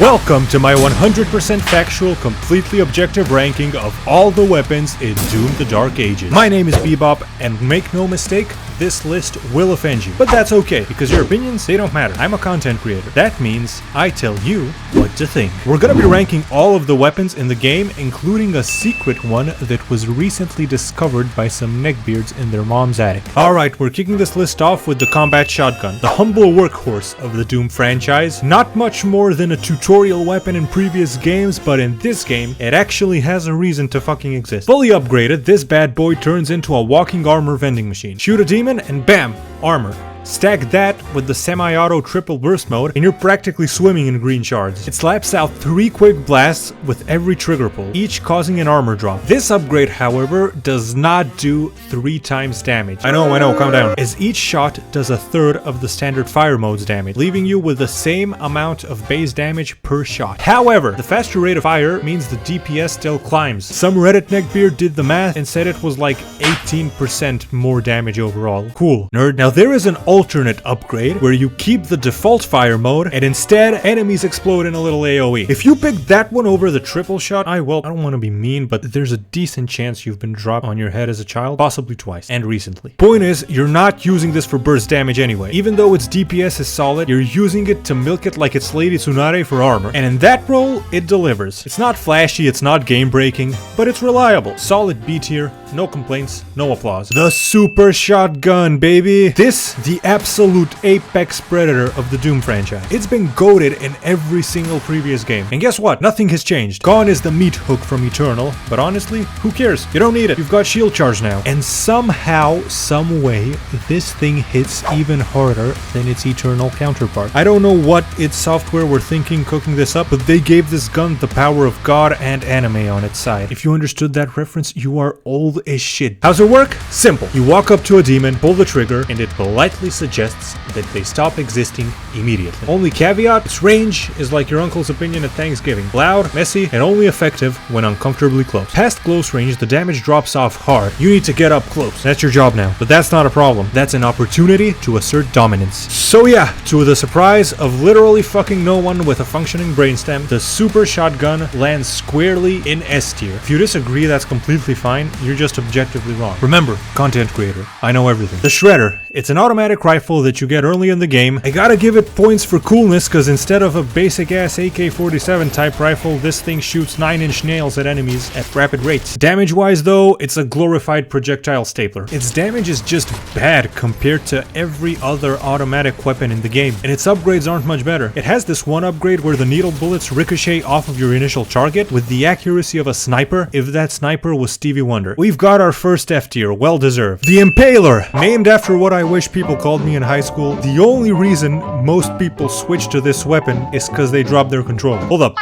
Welcome to my 100% factual, completely objective ranking of all the weapons in Doom: The Dark Ages. My name is Bebop, and make no mistake, this list will offend you. But that's okay, because your opinions, they don't matter. I'm a content creator. That means I tell you what to think. We're gonna be ranking all of the weapons in the game, including a secret one that was recently discovered by some neckbeards in their mom's attic. Alright, we're kicking this list off with the combat shotgun, the humble workhorse of the Doom franchise. Not much more than a tutorial weapon in previous games, but in this game, it actually has a reason to fucking exist. Fully upgraded, this bad boy turns into a walking armor vending machine. Shoot a demon and bam, armor. Stack that with the semi-auto triple burst mode and you're practically swimming in green shards. It slaps out 3 quick blasts with every trigger pull, each causing an armor drop. This upgrade, however, does not do 3 times damage. I know, calm down. As each shot does a third of the standard fire mode's damage, leaving you with the same amount of base damage per shot. However, the faster rate of fire means the DPS still climbs. Some Reddit neckbeard did the math and said it was like 18% more damage overall. Cool, nerd. Now there is an alternate upgrade where you keep the default fire mode and instead enemies explode in a little AoE. If you pick that one over the triple shot, I don't want to be mean, but there's a decent chance you've been dropped on your head as a child, possibly twice, and recently. Point is, you're not using this for burst damage anyway. Even though its DPS is solid, you're using it to milk it like it's Lady Tsunade for armor, and in that role, it delivers. It's not flashy, it's not game breaking, but it's reliable. Solid B tier, no complaints, no applause. The super shotgun, baby! This, the absolute apex predator of the Doom franchise. It's been goated in every single previous game. And guess what? Nothing has changed. Gone is the meat hook from Eternal, but honestly, who cares? You don't need it. You've got shield charge now. And somehow, some way, this thing hits even harder than its Eternal counterpart. I don't know what its software were thinking cooking this up, but they gave this gun the power of God and anime on its side. If you understood that reference, you are old as shit. How's it work? Simple. You walk up to a demon, pull the trigger, and it politely suggests that they stop existing immediately. Only caveat, its range is like your uncle's opinion at Thanksgiving. Loud, messy, and only effective when uncomfortably close. Past close range, the damage drops off hard. You need to get up close. That's your job now. But that's not a problem. That's an opportunity to assert dominance. So yeah, to the surprise of literally fucking no one with a functioning brainstem, the super shotgun lands squarely in S tier. If you disagree, that's completely fine. You're just objectively wrong. Remember, content creator, I know everything. The Shredder. It's an automatic rifle that you get early in the game. I gotta give it points for coolness, cause instead of a basic ass AK-47 type rifle, this thing shoots 9-inch nails at enemies at rapid rates. Damage wise though, it's a glorified projectile stapler. Its damage is just bad compared to every other automatic weapon in the game, and its upgrades aren't much better. It has this one upgrade where the needle bullets ricochet off of your initial target with the accuracy of a sniper, if that sniper was Stevie Wonder. We've got our first F tier, well deserved. The Impaler, named after what I wish people called me in high school. The only reason most people switch to this weapon is because they dropped their controller. Hold up.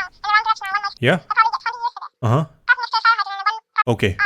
Yeah? Uh-huh. Okay.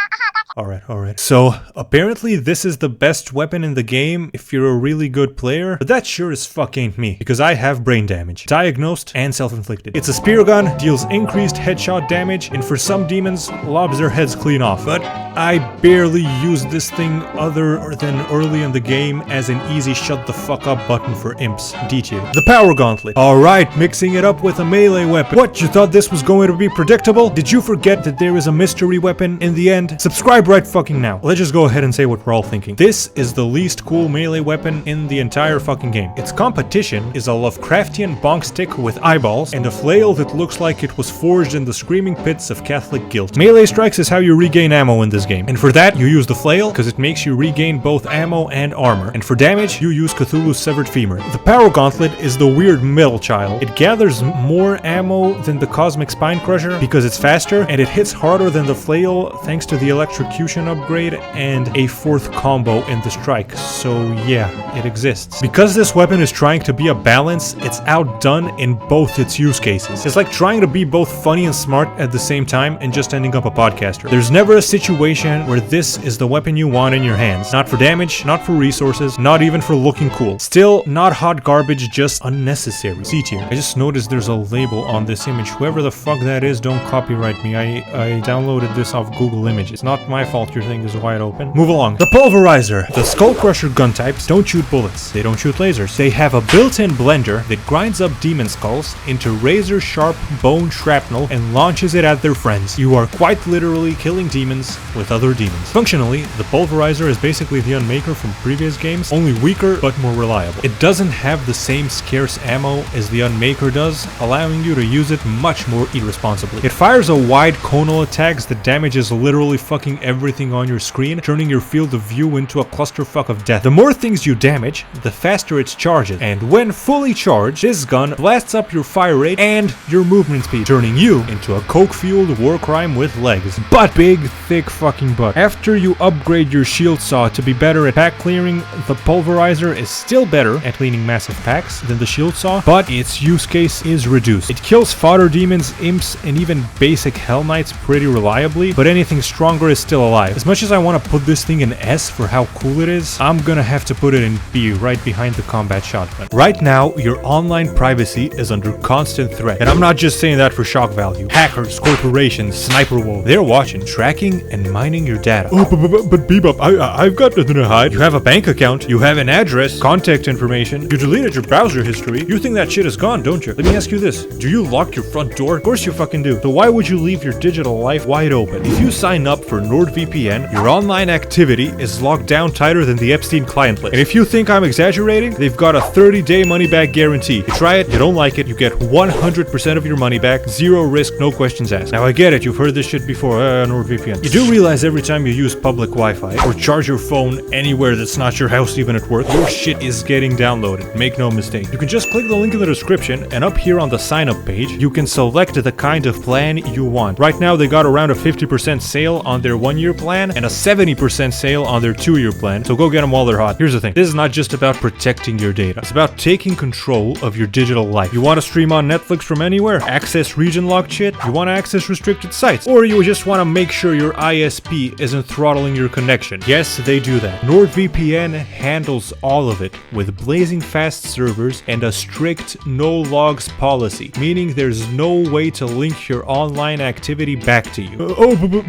Alright. So, apparently this is the best weapon in the game if you're a really good player, but that sure as fuck ain't me, because I have brain damage. Diagnosed and self-inflicted. It's a spear gun, deals increased headshot damage, and for some demons, lobs their heads clean off. But I barely use this thing other than early in the game as an easy shut the fuck up button for imps. D tier. The Power Gauntlet. Alright, mixing it up with a melee weapon. What, you thought this was going to be predictable? Did you forget that there is a mystery weapon in the end? Subscribe right fucking now. Let's just go ahead and say what we're all thinking. This is the least cool melee weapon in the entire fucking game. Its competition is a Lovecraftian bonk stick with eyeballs and a flail that looks like it was forged in the screaming pits of Catholic guilt. Melee strikes is how you regain ammo in this game, and for that you use the flail because it makes you regain both ammo and armor, and for damage you use Cthulhu's severed femur. The Power Gauntlet is the weird middle child. It gathers more ammo than the Cosmic Spine Crusher because it's faster, and it hits harder than the flail thanks to the electrocution upgrade and a 4th combo in the strike. So yeah, it exists. Because this weapon is trying to be a balance, it's outdone in both its use cases. It's like trying to be both funny and smart at the same time and just ending up a podcaster. There's never a situation where this is the weapon you want in your hands. Not for damage, not for resources, not even for looking cool. Still, not hot garbage, just unnecessary. C tier. I just noticed there's a label on this image. Whoever the fuck that is, don't copyright me. I downloaded this off Google Images. Not my my fault your thing is wide open. Move along. The pulverizer. The Skull Crusher gun types don't shoot bullets. They don't shoot lasers. They have a built-in blender that grinds up demon skulls into razor-sharp bone shrapnel and launches it at their friends. You are quite literally killing demons with other demons. Functionally, the pulverizer is basically the Unmaker from previous games, only weaker but more reliable. It doesn't have the same scarce ammo as the Unmaker does, allowing you to use it much more irresponsibly. It fires a wide conal attacks that damages literally fucking everything on your screen, turning your field of view into a clusterfuck of death. The more things you damage, the faster it charges, and when fully charged, this gun blasts up your fire rate and your movement speed, turning you into a coke-fueled war crime with legs. But big, thick fucking butt. After you upgrade your shield saw to be better at pack clearing, the pulverizer is still better at cleaning massive packs than the shield saw, but its use case is reduced. It kills fodder demons, imps, and even basic hell knights pretty reliably, but anything stronger is still alive. As much as I want to put this thing in S for how cool it is, I'm gonna have to put it in B, right behind the combat shotgun. Right now, your online privacy is under constant threat, and I'm not just saying that for shock value. Hackers, corporations, sniper wolves, they're watching, tracking, and mining your data. Oh, but Bebop, I've got nothing to hide. You have a bank account, you have an address, contact information, you deleted your browser history. You think that shit is gone, don't you? Let me ask you this, do you lock your front door? Of course you fucking do. So why would you leave your digital life wide open? If you sign up for NordVPN, your online activity is locked down tighter than the Epstein client list. And if you think I'm exaggerating, they've got a 30-day money-back guarantee. You try it, you don't like it, you get 100% of your money back, zero risk, no questions asked. Now I get it, you've heard this shit before, NordVPN. You do realize every time you use public Wi-Fi, or charge your phone anywhere that's not your house even at work, your shit is getting downloaded. Make no mistake. You can just click the link in the description, and up here on the sign-up page, you can select the kind of plan you want. Right now, they got around a 50% sale on their 1-year plan, and a 70% sale on their 2-year plan, so go get them while they're hot. Here's the thing, this is not just about protecting your data, it's about taking control of your digital life. You want to stream on Netflix from anywhere? Access region locked shit? You want to access restricted sites? Or you just want to make sure your ISP isn't throttling your connection? Yes, they do that. NordVPN handles all of it with blazing fast servers and a strict no logs policy, meaning there's no way to link your online activity back to you.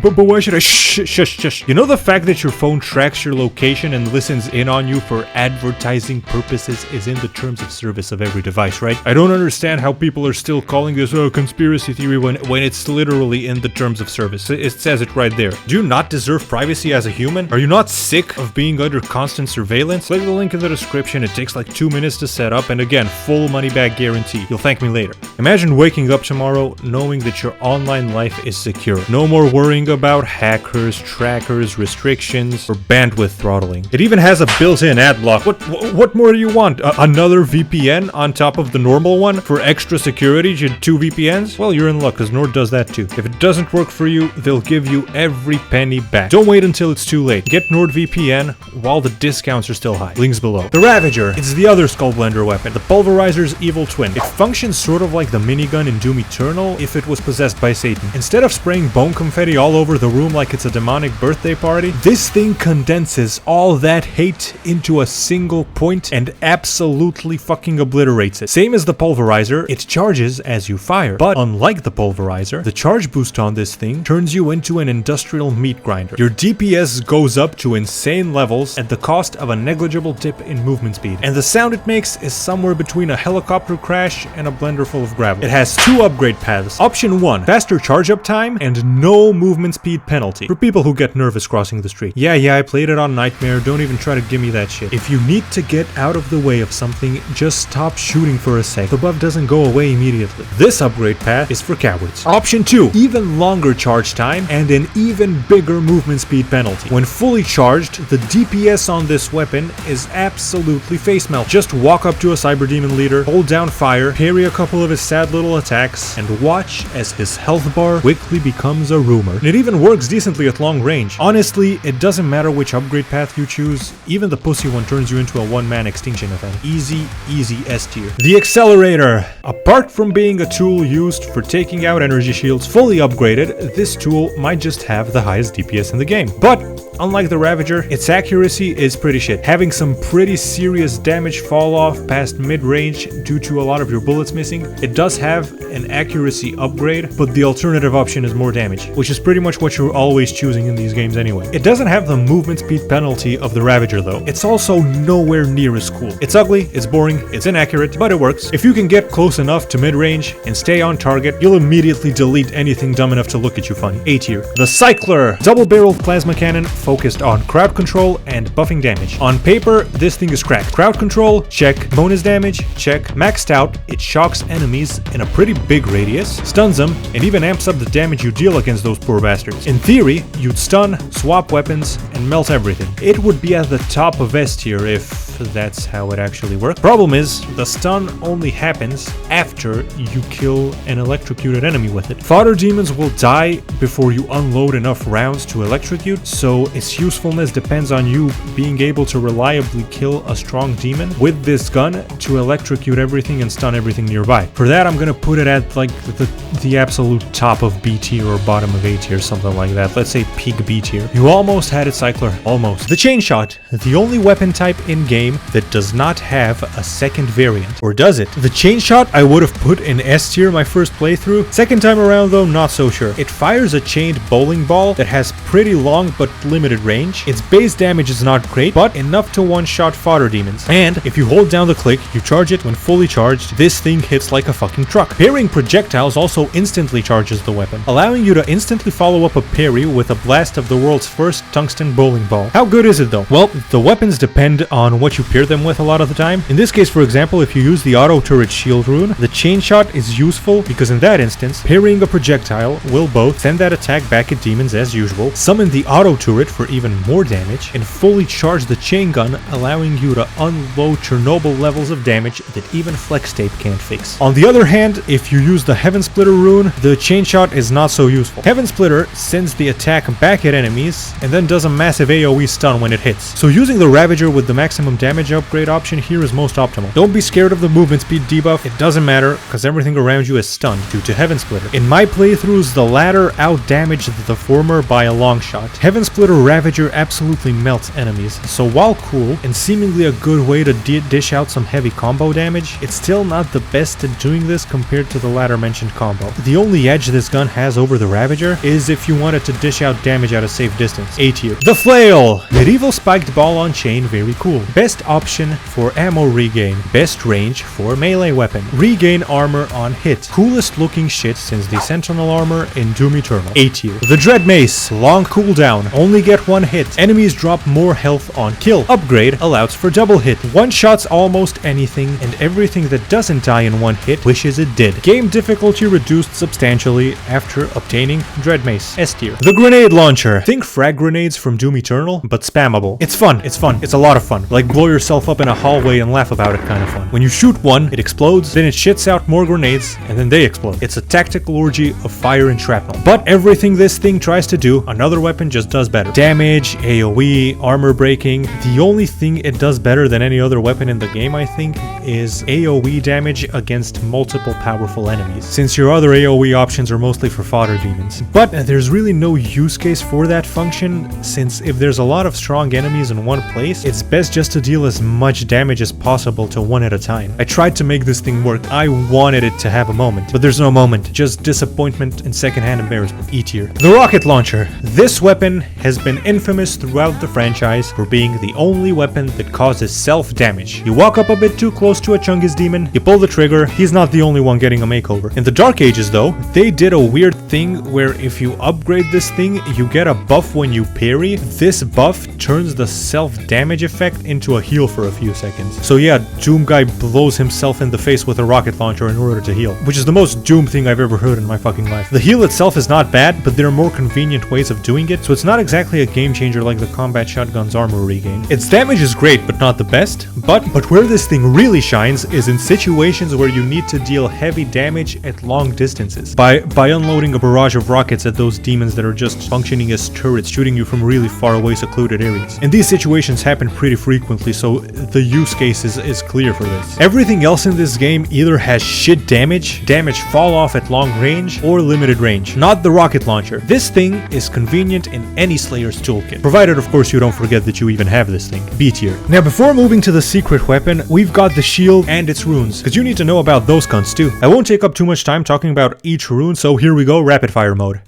But why should I shush? You know the fact that your phone tracks your location and listens in on you for advertising purposes is in the terms of service of every device, right? I don't understand how people are still calling this a conspiracy theory when it's literally in the terms of service. It says it right there. Do you not deserve privacy as a human? Are you not sick of being under constant surveillance? Click the link in the description. It takes like 2 minutes to set up, and again, full money back guarantee. You'll thank me later. Imagine waking up tomorrow knowing that your online life is secure. No more worrying about hackers, trackers, restrictions, or bandwidth throttling. It even has a built-in ad block. What more do you want? Another VPN on top of the normal one for extra security? 2 VPNs? Well, you're in luck, because Nord does that too. If it doesn't work for you, they'll give you every penny back. Don't wait until it's too late. Get NordVPN while the discounts are still high. Links below. The Ravager. It's the other Skull Blender weapon. The Pulverizer's evil twin. It functions sort of like the minigun in Doom Eternal if it was possessed by Satan. Instead of spraying bone confetti all over the room like it's a demonic birthday party, this thing condenses all that hate into a single point and absolutely fucking obliterates it. Same as the Pulverizer, it charges as you fire. But unlike the Pulverizer, the charge boost on this thing turns you into an industrial meat grinder. Your DPS goes up to insane levels at the cost of a negligible dip in movement speed. And the sound it makes is somewhere between a helicopter crash and a blender full of gravel. It has 2 upgrade paths. Option 1, faster charge up time and no movement speed penalty. For people who get nervous crossing the street. Yeah, I played it on Nightmare, don't even try to give me that shit. If you need to get out of the way of something, just stop shooting for a sec. The buff doesn't go away immediately. This upgrade path is for cowards. Option 2, even longer charge time and an even bigger movement speed penalty. When fully charged, the DPS on this weapon is absolutely face melt. Just walk up to a cyber demon leader, hold down fire, parry a couple of his sad little attacks, and watch as his health bar quickly becomes a rumor. And it even works decently at long range. Honestly, it doesn't matter which upgrade path you choose, even the pussy one turns you into a one-man extinction event. Easy S tier. The Accelerator. Apart from being a tool used for taking out energy shields fully upgraded, this tool might just have the highest DPS in the game. But unlike the Ravager, its accuracy is pretty shit, having some pretty serious damage fall off past mid-range due to a lot of your bullets missing. It does have an accuracy upgrade, but the alternative option is more damage, which is pretty much what you're always choosing in these games anyway. It doesn't have the movement speed penalty of the Ravager though. It's also nowhere near as cool. It's ugly, it's boring, it's inaccurate, but it works. If you can get close enough to mid-range and stay on target, you'll immediately delete anything dumb enough to look at you funny. A tier. The Cycler! Double-barreled plasma cannon focused on crowd control and buffing damage. On paper, this thing is cracked. Crowd control, check. Bonus damage, check. Maxed out, it shocks enemies in a pretty big radius, stuns them, and even amps up the damage you deal against those poor bastards. In theory, you'd stun, swap weapons, and melt everything. It would be at the top of S tier if that's how it actually works. Problem is, the stun only happens after you kill an electrocuted enemy with it. Fodder demons will die before you unload enough rounds to electrocute, so its usefulness depends on you being able to reliably kill a strong demon with this gun to electrocute everything and stun everything nearby. For that, I'm gonna put it at like the absolute top of B tier or bottom of A tier, something like that. Let's say peak B tier. You almost had it, Cycler. Almost. The chain shot, the only weapon type in game that does not have a second variant. Or does it? The chain shot I would have put in S tier my first playthrough. Second time around though, not so sure. It fires a chained bowling ball that has pretty long but limited range. Its base damage is not great, but enough to one-shot fodder demons. And if you hold down the click, you charge it when fully charged, this thing hits like a fucking truck. Parrying projectiles also instantly charges the weapon, allowing you to instantly follow up a parry with a blast of the world's first tungsten bowling ball. How good is it though? Well, the weapons depend on what you pair them with a lot of the time. In this case, for example, if you use the auto turret shield rune, the chain shot is useful because in that instance, parrying a projectile will both send that attack back at demons as usual, summon the auto turret for even more damage, and fully charge the chain gun, allowing you to unload Chernobyl levels of damage that even flex tape can't fix. On the other hand, if you use the Heaven Splitter rune, the chain shot is not so useful. Heaven Splitter sends the attack back at enemies and then does a massive AoE stun when it hits. So using the Ravager with the maximum damage upgrade option here is most optimal. Don't be scared of the movement speed debuff, it doesn't matter because everything around you is stunned due to Heaven Splitter. In my playthroughs, the latter out-damaged the former by a long shot. Heaven Splitter Ravager absolutely melts enemies, so while cool and seemingly a good way to dish out some heavy combo damage, it's still not the best at doing this compared to the latter mentioned combo. The only edge this gun has over the Ravager is if you wanted to dish out damage at a safe distance. A tier. The Flail! Medieval spiked ball on chain, very cool. Best option for ammo regain. Best range for melee weapon. Regain armor on hit. Coolest looking shit since the Sentinel armor in Doom Eternal. A tier. The Dread Mace. Long cooldown. Only get one hit. Enemies drop more health on kill. Upgrade allows for double hit. One shots almost anything, and everything that doesn't die in one hit wishes it did. Game difficulty reduced substantially after obtaining Dread Mace. S tier. The Grenade Launcher. Think frag grenades from Doom Eternal, but spammable. It's fun. It's a lot of fun. Like blow yourself up in a hallway and laugh about it kind of fun. When you shoot one, it explodes, then it shits out more grenades, and then they explode. It's a tactical orgy of fire and shrapnel. But everything this thing tries to do, another weapon just does better. Damage, AoE, armor breaking. The only thing it does better than any other weapon in the game, I think, is AoE damage against multiple powerful enemies, since your other AoE options are mostly for fodder demons. But there's really no use case for that function, since if there's a lot of strong enemies in one place, it's best just to deal as much damage as possible to one at a time. I tried to make this thing work. I wanted it to have a moment, but there's no moment, just disappointment and secondhand embarrassment. E tier. The Rocket Launcher. This weapon has been infamous throughout the franchise for being the only weapon that causes self-damage. You walk up a bit too close to a Chungus demon, you pull the trigger, he's not the only one getting a makeover. In the Dark Ages though, they did a weird thing where if you upgrade this thing, you get a buff when you parry. This buff turns the self-damage effect into a heal for a few seconds. So yeah, Doom guy blows himself in the face with a rocket launcher in order to heal, which is the most Doom thing I've ever heard in my fucking life. The heal itself is not bad, but there are more convenient ways of doing it, so it's not exactly a game changer like the combat shotgun's armor regain. Its damage is great, but not the best. But where this thing really shines is in situations where you need to deal heavy damage at long distances by unloading a barrage of rockets at those demons that are just functioning as turrets shooting you from really far away secluded areas. And these situations happen pretty frequently, so the use case is clear for this. Everything else in this game either has shit damage fall off at long range, or limited range. Not the rocket launcher. This thing is convenient in any slave player's toolkit. Provided, of course, you don't forget that you even have this thing. B tier. Now, before moving to the secret weapon, we've got the shield and its runes, because you need to know about those cunts too. I won't take up too much time talking about each rune, so here we go, rapid fire mode.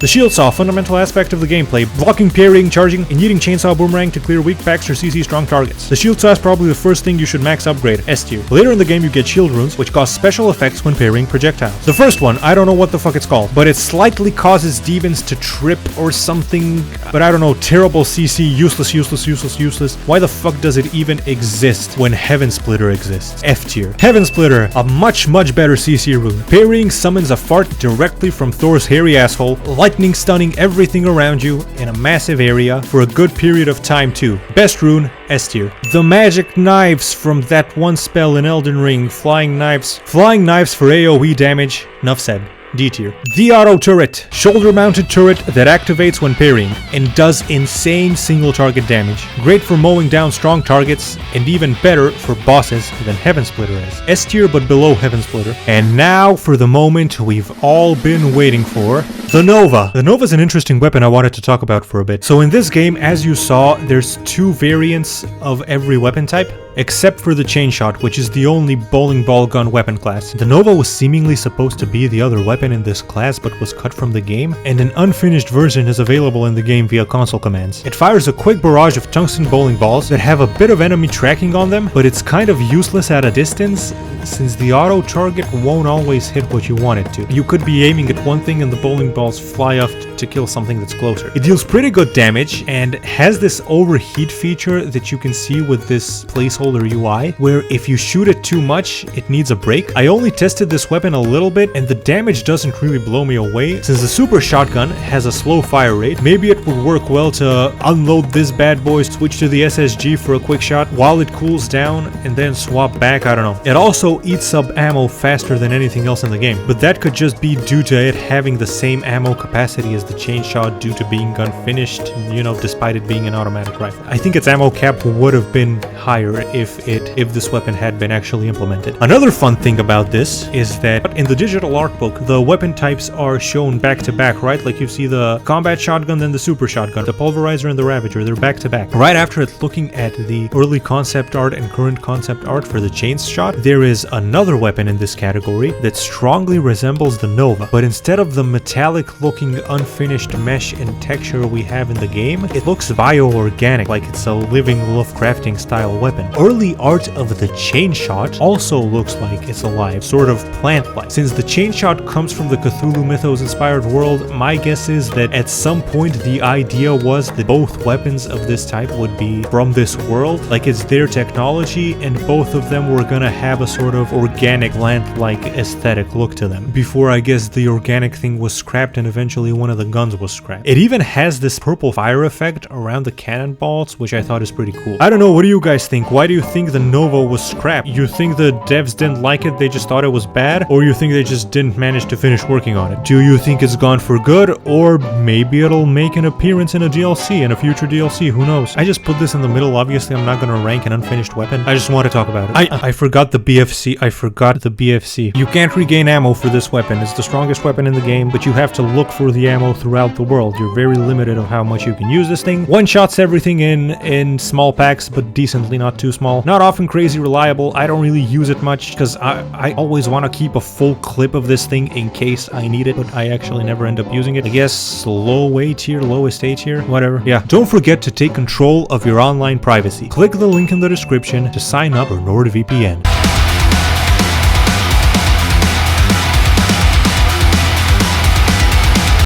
The shield saw a fundamental aspect of the gameplay, blocking, parrying, charging, and using chainsaw boomerang to clear weak packs or CC strong targets. The shield saw is probably the first thing you should max upgrade, S tier. Later in the game you get shield runes, which cause special effects when parrying projectiles. The first one, I don't know what the fuck it's called, but it slightly causes demons to trip or something, but I don't know, terrible CC, useless. Why the fuck does it even exist when Heaven Splitter exists? F tier. Heaven Splitter, a much better CC rune. Parrying summons a fart directly from Thor's hairy asshole, lightning stunning everything around you in a massive area for a good period of time too. Best rune, S tier. The magic knives from that one spell in Elden Ring, flying knives for AoE damage, enough said. D tier. The auto turret, shoulder mounted turret that activates when parrying and does insane single target damage. Great for mowing down strong targets and even better for bosses than Heaven Splitter is. S tier but below Heaven Splitter. And now for the moment we've all been waiting for, the Nova. The Nova is an interesting weapon I wanted to talk about for a bit. So in this game, as you saw, there's two variants of every weapon type, except for the chain shot, which is the only bowling ball gun weapon class. The Nova was seemingly supposed to be the other weapon in this class, but was cut from the game, and an unfinished version is available in the game via console commands. It fires a quick barrage of tungsten bowling balls that have a bit of enemy tracking on them, but it's kind of useless at a distance, since the auto target won't always hit what you want it to. You could be aiming at one thing and the bowling balls fly off to kill something that's closer. It deals pretty good damage and has this overheat feature that you can see with this placeholder UI, where if you shoot it too much, it needs a break. I only tested this weapon a little bit and the damage doesn't really blow me away. Since the super shotgun has a slow fire rate, maybe it would work well to unload this bad boy, switch to the SSG for a quick shot while it cools down and then swap back, I don't know. It also eats up ammo faster than anything else in the game, but that could just be due to it having the same ammo capacity as the chain shot due to being gun finished, you know, despite it being an automatic rifle. I think its ammo cap would have been higher if this weapon had been actually implemented. Another fun thing about this is that in the digital art book, the weapon types are shown back to back, right? Like you see the combat shotgun, then the super shotgun, the pulverizer and the ravager, they're back to back. Right after it, looking at the early concept art and current concept art for the chain shot, there is another weapon in this category that strongly resembles the Nova, but instead of the metallic looking unfinished mesh and texture we have in the game, it looks bio-organic, like it's a living Lovecrafting style weapon. Early art of the chain shot also looks like it's alive, sort of plant-like. Since the chain shot comes from the Cthulhu mythos inspired world, my guess is that at some point the idea was that both weapons of this type would be from this world, like it's their technology, and both of them were gonna have a sort of organic plant-like aesthetic look to them. Before, I guess, the organic thing was scrapped and eventually one of the guns was scrapped. It even has this purple fire effect around the cannonballs, which I thought is pretty cool. I don't know, what do you guys think? Why do you think the Nova was scrapped? You think the devs didn't like it, they just thought it was bad? Or you think they just didn't manage to finish working on it? Do you think it's gone for good? Or maybe it'll make an appearance in a DLC, in a future DLC, who knows? I just put this in the middle, obviously I'm not gonna rank an unfinished weapon. I just want to talk about it. I forgot the BFC. You can't regain ammo for this weapon. It's the strongest weapon in the game, but you have to look for the ammo throughout the world. You're very limited of how much you can use this thing. One shots everything in small packs, but decently, not too small. Not often crazy reliable. I don't really use it much because I always want to keep a full clip of this thing in case I need it, but I actually never end up using it. I guess low A tier, lowest A tier, whatever. Yeah, don't forget to take control of your online privacy. Click the link in the description to sign up for NordVPN.